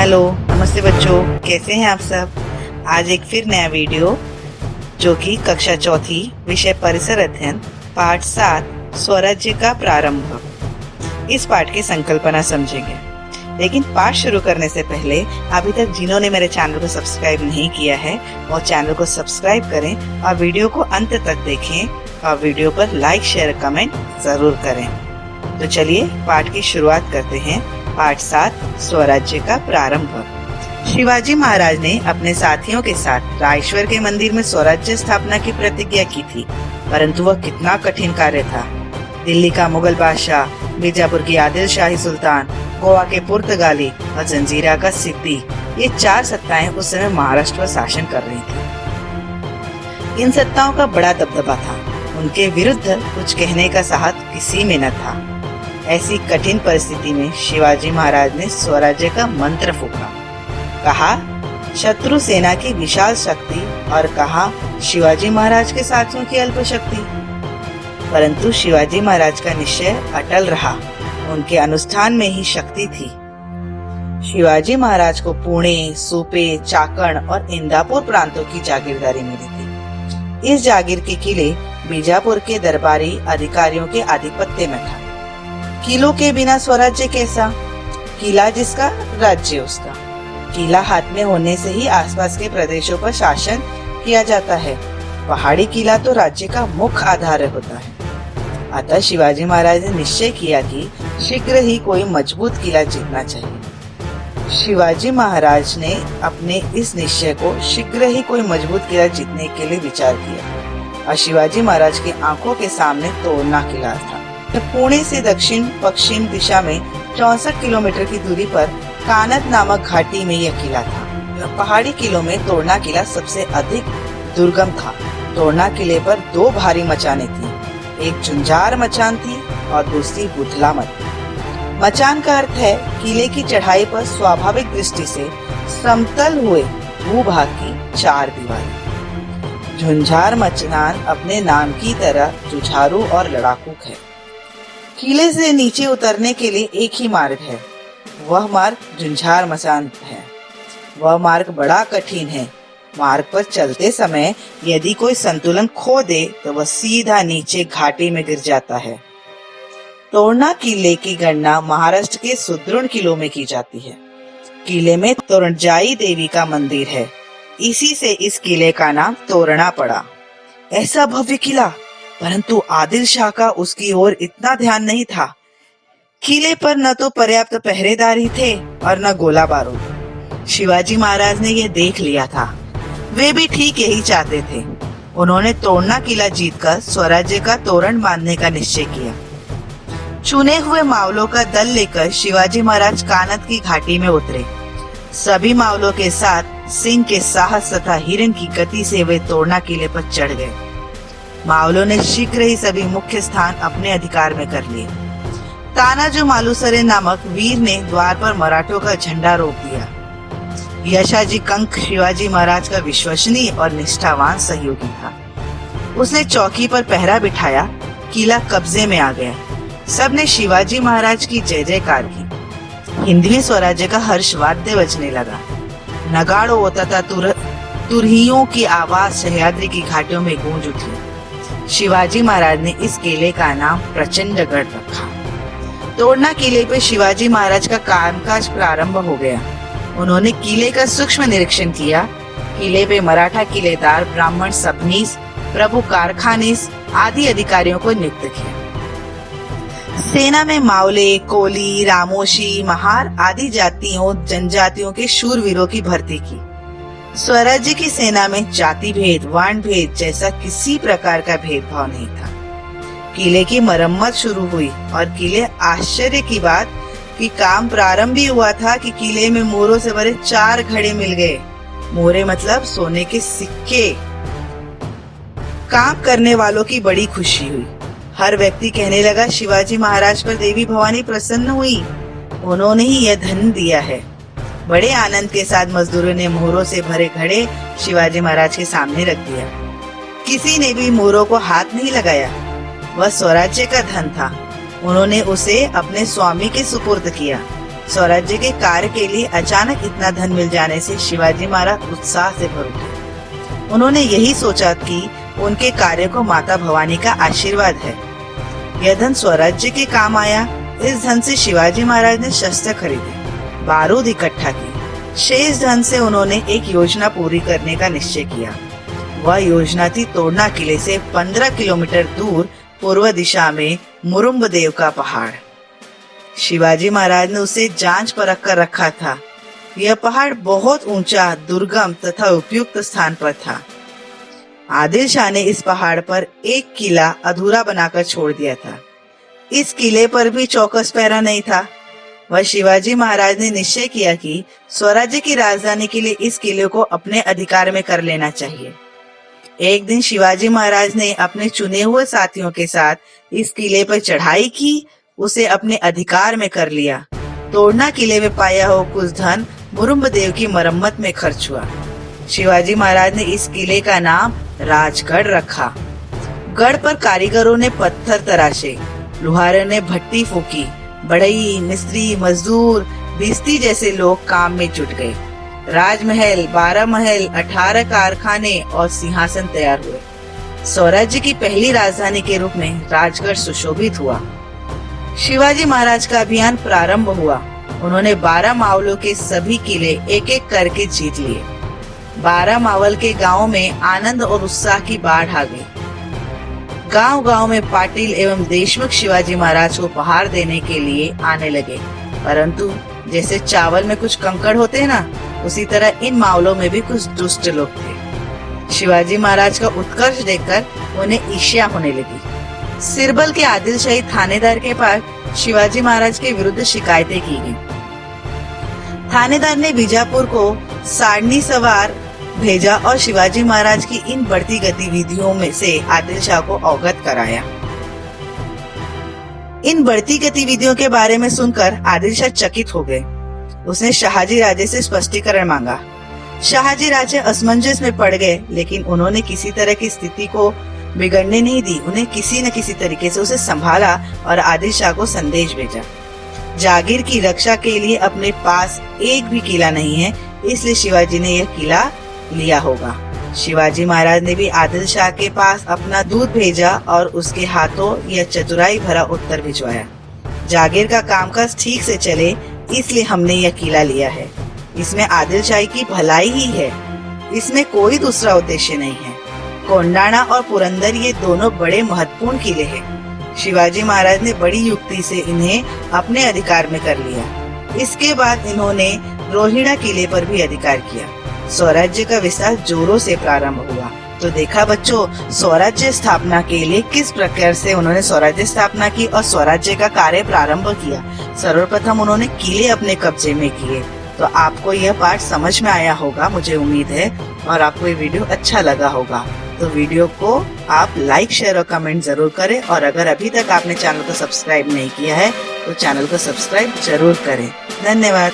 Hello, नमस्ते बच्चों, कैसे हैं आप सब। आज एक फिर नया वीडियो जो कि कक्षा चौथी विषय परिसर अध्ययन पाठ 7 स्वराज्य का प्रारंभ, इस पाठ की संकल्पना समझेंगे। लेकिन पाठ शुरू करने से पहले अभी तक जिन्होंने मेरे चैनल को सब्सक्राइब नहीं किया है वो चैनल को सब्सक्राइब करें और वीडियो को अंत तक देखें और वीडियो पर लाइक शेयर कमेंट जरूर करें। तो चलिए पाठ की शुरुआत करते हैं। पाठ 7 स्वराज्य का प्रारंभ। शिवाजी महाराज ने अपने साथियों के साथ रायश्वर के मंदिर में स्वराज्य स्थापना की प्रतिज्ञा की थी, परंतु वह कितना कठिन कार्य था। दिल्ली का मुगल बादशाह, बीजापुर की आदिल शाही सुल्तान, गोवा के पुर्तगाली और जंजीरा का सिद्दी, ये 4 सत्ताएं उस समय महाराष्ट्र पर शासन कर रही थी। इन सत्ताओं का बड़ा दबदबा था, उनके विरुद्ध कुछ कहने का साहस किसी में न था। ऐसी कठिन परिस्थिति में शिवाजी महाराज ने स्वराज्य का मंत्र फूका। कहा शत्रु सेना की विशाल शक्ति और कहा शिवाजी महाराज के साथियों की अल्प शक्ति। परंतु शिवाजी महाराज का निश्चय अटल रहा, उनके अनुष्ठान में ही शक्ति थी। शिवाजी महाराज को पुणे, सूपे, चाकण और इंदापुर प्रांतों की जागीरदारी मिली थी। इस जागीर के किले बीजापुर के दरबारी अधिकारियों के आधिपत्य में था। किलों के बिना स्वराज्य कैसा? किला जिसका राज्य उसका। किला हाथ में होने से ही आसपास के प्रदेशों पर शासन किया जाता है। पहाड़ी किला तो राज्य का मुख्य आधार होता है। अतः शिवाजी महाराज ने निश्चय किया कि शीघ्र ही कोई मजबूत किला जीतना चाहिए। शिवाजी महाराज ने अपने इस निश्चय को शीघ्र ही कोई मजबूत किला जीतने के लिए विचार किया और शिवाजी महाराज की आंखों के सामने तोरना किला था। पुणे से दक्षिण पश्चिम दिशा में 64 किलोमीटर की दूरी पर कानत नामक घाटी में यह किला था। पहाड़ी किलों में तोरना किला सबसे अधिक दुर्गम था। तोरना किले पर 2 भारी मचाने थी, एक झुंझार मचान थी और दूसरी बुधलामत। मचान का अर्थ है किले की चढ़ाई पर स्वाभाविक दृष्टि से समतल हुए भूभाग की 4 दीवारें। झुंझार मचान अपने नाम की तरह जुझारू और लड़ाकू है। किले से नीचे उतरने के लिए एक ही मार्ग है, वह मार्ग झुंझार मचान है। वह मार्ग बड़ा कठिन है। मार्ग पर चलते समय यदि कोई संतुलन खो दे तो वह सीधा नीचे घाटी में गिर जाता है। तोरना किले की गणना महाराष्ट्र के सुदृढ़ किलों में की जाती है। किले में तोरणजाई देवी का मंदिर है, इसी से इस किले का नाम तोरणा पड़ा। ऐसा भव्य किला, परंतु आदिल शाह का उसकी ओर इतना ध्यान नहीं था। किले पर न तो पर्याप्त पहरेदारी थे और न गोला बारूद। शिवाजी महाराज ने यह देख लिया था। वे भी ठीक यही चाहते थे। उन्होंने तोरना किला जीतकर स्वराज्य का तोरण बांधने का निश्चय किया। चुने हुए मावलों का दल लेकर शिवाजी महाराज कानत की घाटी में उतरे। सभी मावलों के साथ सिंह के साहस तथा हिरण की गति से वे तोरना किले पर चढ़ गए। मावलों ने शीघ्र ही सभी मुख्य स्थान अपने अधिकार में कर लिए। तानाजी मालुसरे नामक वीर ने द्वार पर मराठों का झंडा रोक दिया। यशाजी कंक शिवाजी महाराज का विश्वसनीय और निष्ठावान सहयोगी था। उसने चौकी पर पहरा बिठाया। किला कब्जे में आ गया। सबने शिवाजी महाराज की जय जयकार की। हिंदवी स्वराज्य का हर्ष वाद्य बजने लगा। नगाड़ों तथा तुरहियों की आवाज सह्याद्री की घाटियों में गूंज उठी। शिवाजी महाराज ने इस किले का नाम प्रचंडगढ़ रखा। तोरना किले पे शिवाजी महाराज का कामकाज प्रारंभ हो गया। उन्होंने किले का सूक्ष्म निरीक्षण किया। किले पे मराठा किलेदार, ब्राह्मण सबनीस, प्रभु कारखानीस आदि अधिकारियों को नियुक्त किया। सेना में मावले, कोली, रामोशी, महार आदि जातियों जनजातियों के शूरवीरों की भर्ती की। स्वराज्य की सेना में जाति भेद, वर्ण भेद जैसा किसी प्रकार का भेदभाव नहीं था। किले की मरम्मत शुरू हुई और किले आश्चर्य की बात कि काम प्रारंभ ही हुआ था कि किले में मोहरों से भरे 4 घड़े मिल गए। मोहरे मतलब सोने के सिक्के। काम करने वालों की बड़ी खुशी हुई। हर व्यक्ति कहने लगा शिवाजी महाराज पर देवी भवानी प्रसन्न हुई, उन्होंने ही यह धन दिया है। बड़े आनंद के साथ मजदूरों ने मोहरों से भरे घड़े शिवाजी महाराज के सामने रख दिया। किसी ने भी मोहरों को हाथ नहीं लगाया। वह स्वराज्य का धन था। उन्होंने उसे अपने स्वामी के सुपुर्द किया। स्वराज्य के कार्य के लिए अचानक इतना धन मिल जाने से शिवाजी महाराज उत्साह से भर उठे। उन्होंने यही सोचा कि उनके कार्य को माता भवानी का आशीर्वाद है। यह धन स्वराज्य के काम आया। इस धन से शिवाजी महाराज ने शस्त्र खरीदे, बारूद इकट्ठा की। शेष धन से उन्होंने एक योजना पूरी करने का निश्चय किया। वह योजना थी तोड़ना किले से 15 किलोमीटर दूर पूर्व दिशा में मुरुम्बदेव का पहाड़। शिवाजी महाराज ने उसे जांच परख कर रखा था। यह पहाड़ बहुत ऊंचा, दुर्गम तथा उपयुक्त स्थान पर था। आदिल शाह ने इस पहाड़ पर एक किला अधूरा बनाकर छोड़ दिया था। इस किले पर भी चौकस पहरा नहीं था। वह शिवाजी महाराज ने निश्चय किया कि स्वराज्य की राजधानी के लिए इस किले को अपने अधिकार में कर लेना चाहिए। एक दिन शिवाजी महाराज ने अपने चुने हुए साथियों के साथ इस किले पर चढ़ाई की, उसे अपने अधिकार में कर लिया। तोड़ना किले में पाया हो कुछ धन मुरुम्बदेव की मरम्मत में खर्च हुआ। शिवाजी महाराज ने इस किले का नाम राजगढ़ रखा। गढ़ पर कारीगरों ने पत्थर तराशे, लुहारों ने भट्टी फूकी, बढ़ई, मिस्त्री, मजदूर, भिस्ती जैसे लोग काम में जुट गए। राजमहल, 12 महल, 18 कारखाने और सिंहासन तैयार हुए। स्वराज्य की पहली राजधानी के रूप में राजगढ़ सुशोभित हुआ। शिवाजी महाराज का अभियान प्रारंभ हुआ। उन्होंने 12 मावलों के सभी किले एक एक करके जीत लिए। 12 मावल के गांवों में आनंद और उत्साह की बाढ़ आ गई। गांव-गांव में पाटिल एवं देशमुख शिवाजी महाराज को उपहार देने के लिए आने लगे। परंतु जैसे चावल में कुछ कंकड़ होते हैं ना, उसी तरह इन मावलों में भी कुछ दुष्ट लोग थे। शिवाजी महाराज का उत्कर्ष देखकर उन्हें ईर्ष्या होने लगी। सिरबल के आदिल शाही थानेदार के पास शिवाजी महाराज के विरुद्ध शिकायतें की गईं। थानेदार ने बीजापुर को सारणी सवार भेजा और शिवाजी महाराज की इन बढ़ती गतिविधियों में से आदिल शाह को अवगत कराया। इन बढ़ती गतिविधियों के बारे में सुनकर आदिल शाह चकित हो गए। उसने शाहजी राजे से स्पष्टीकरण मांगा। शाहजी राजे असमंजस में पड़ गए, लेकिन उन्होंने किसी तरह की स्थिति को बिगड़ने नहीं दी। उन्हें किसी न किसी तरीके से उसे संभाला और आदिल शाह को संदेश भेजा। जागीर की रक्षा के लिए अपने पास एक भी किला नहीं है, इसलिए शिवाजी ने यह किला लिया होगा। शिवाजी महाराज ने भी आदिल शाह के पास अपना दूत भेजा और उसके हाथों यह चतुराई भरा उत्तर भिजवाया। जागीर का कामकाज ठीक से चले, इसलिए हमने यह किला लिया है। इसमें आदिल शाही की भलाई ही है, इसमें कोई दूसरा उद्देश्य नहीं है। कोंडाना और पुरंदर ये दोनों बड़े महत्वपूर्ण किले हैं। शिवाजी महाराज ने बड़ी युक्ति से इन्हें अपने अधिकार में कर लिया। इसके बाद इन्होंने रोहिड़ा किले पर भी अधिकार किया। स्वराज्य का विस्तार जोरों से प्रारंभ हुआ। तो देखा बच्चों, स्वराज्य स्थापना के लिए किस प्रकार से उन्होंने स्वराज्य स्थापना की और स्वराज्य का कार्य प्रारंभ किया। सर्वप्रथम उन्होंने किले अपने कब्जे में किए। तो आपको यह पाठ समझ में आया होगा, मुझे उम्मीद है, और आपको ये वीडियो अच्छा लगा होगा। तो वीडियो को आप लाइक, शेयर और कमेंट जरूर करें, और अगर अभी तक आपने चैनल को सब्सक्राइब नहीं किया है तो चैनल को सब्सक्राइब जरूर करें। धन्यवाद।